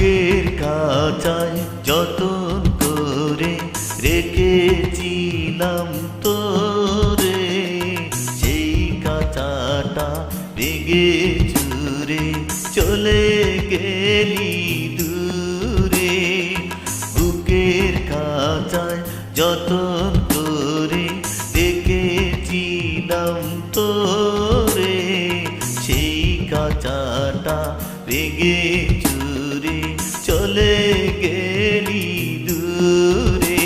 বুকের কাঁচায় যতন করে রেখেছিলাম তোরে, সেই কাঁচাটা ভেঙে চুরে চলে গেলি দূরে। বুকের কাঁচায় যতন করে রেখেছিলাম তোরে, সেই কাঁচাটা ভেঙে চুরে চলে গেলি দূরে।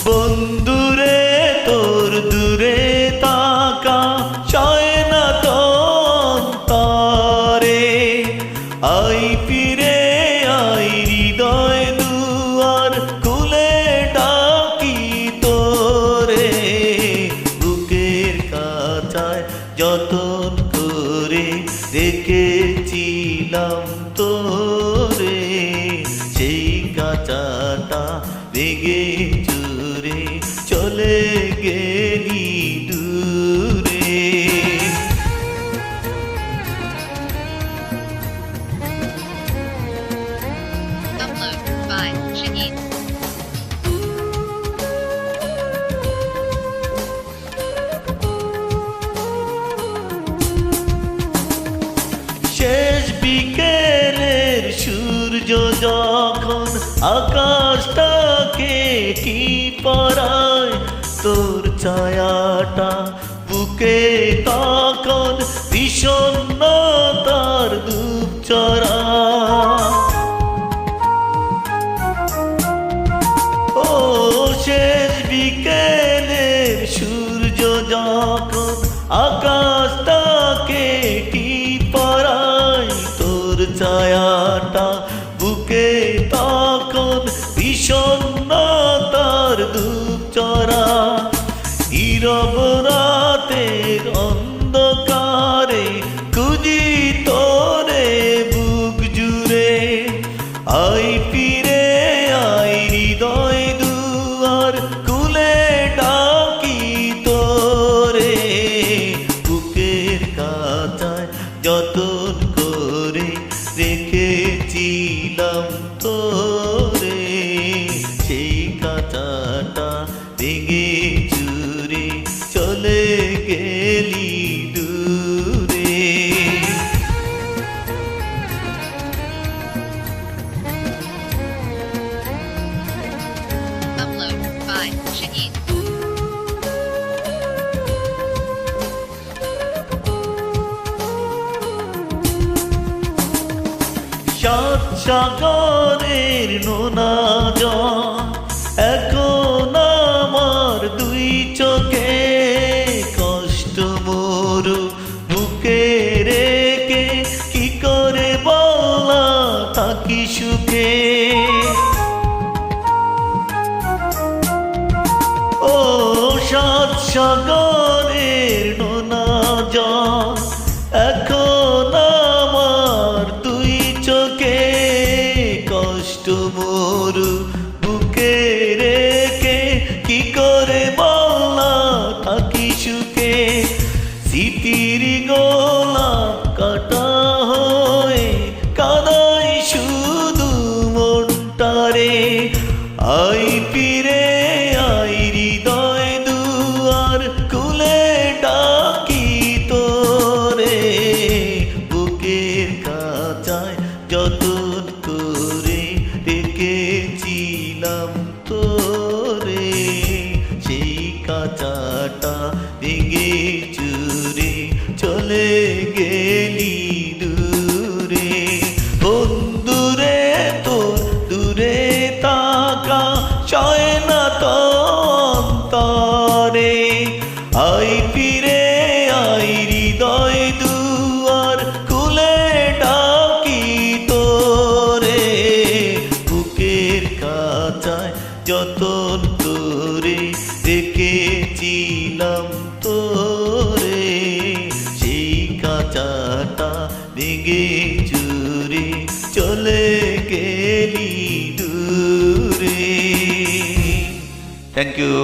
বন্ধুরে তোর দূরে তাকা সয় না তরে, আই ফিরে আই হৃদয় দুয়ার খুলে ডাকি তোরে। বুকের কাঁচায় যতন করে রেখেছিলাম তোরে, সেই কাঁচাটা ভেঙে চুরে চলে গেলি দূরে। Upload by Shaheen. শেষ বিকেলের সূর্য যখন আকাশটাকে কি পরায়, তোর ছায়াটা বুকে তখন বিষণ্ণতার ধূপ চড়া। ও শেষ বিকেলের সূর্য যখন আকাশটাকে কি পরায়, তোর ছায়াটা বুকে তখন বিষণ্ণতার ধূপ চড়া। নীরব রাতের অন্ধকারে খুঁজি তোরে বুক জুড়ে, আই ফিরে আই হৃদয় দুয়ার খুলে ডাকি তোরে। বুকের কাঁচায় যতন করে রেখেছিলাম তোরে, সেই কাঁচাটা ভেঙে চুরে চলে গেলি দূরে। Upload by Shaheen. সাত সাগরের নোনা জল এখন আমার দুই চোখে, কষ্ট মোর বুকে রেখে কি করে বলা থাকি সুখে। ও সাত সাগরের নোনা জল এখন আমার দুই চোখে, কষ্ট মোর বুকে রেখে কি করে বলা থাকি সুখে। স্মৃতির গোলাপ কাটা হয়ে কাদাই শুধু মনটারে, আই ফিরে আই হৃদয় দুয়ার খুলে ডাকি তোরে। বুকের কাঁচায় যতন করে রেখেছিলাম তোরে, সেই কাঁচাটা ভেঙে চুরে চলে গেলি দূরে। বন্ধুরে তোর দূরে তাকা সয় না তরে, আই ফিরে আই হৃদয় দুয়ার খুলে ডাকি তোরে। বুকের কাঁচায় যতন করে রেখেছিলাম তোরে, সেই কাঁচাটা ভেঙে চুরে চলে গেলি দূরে। Thank you.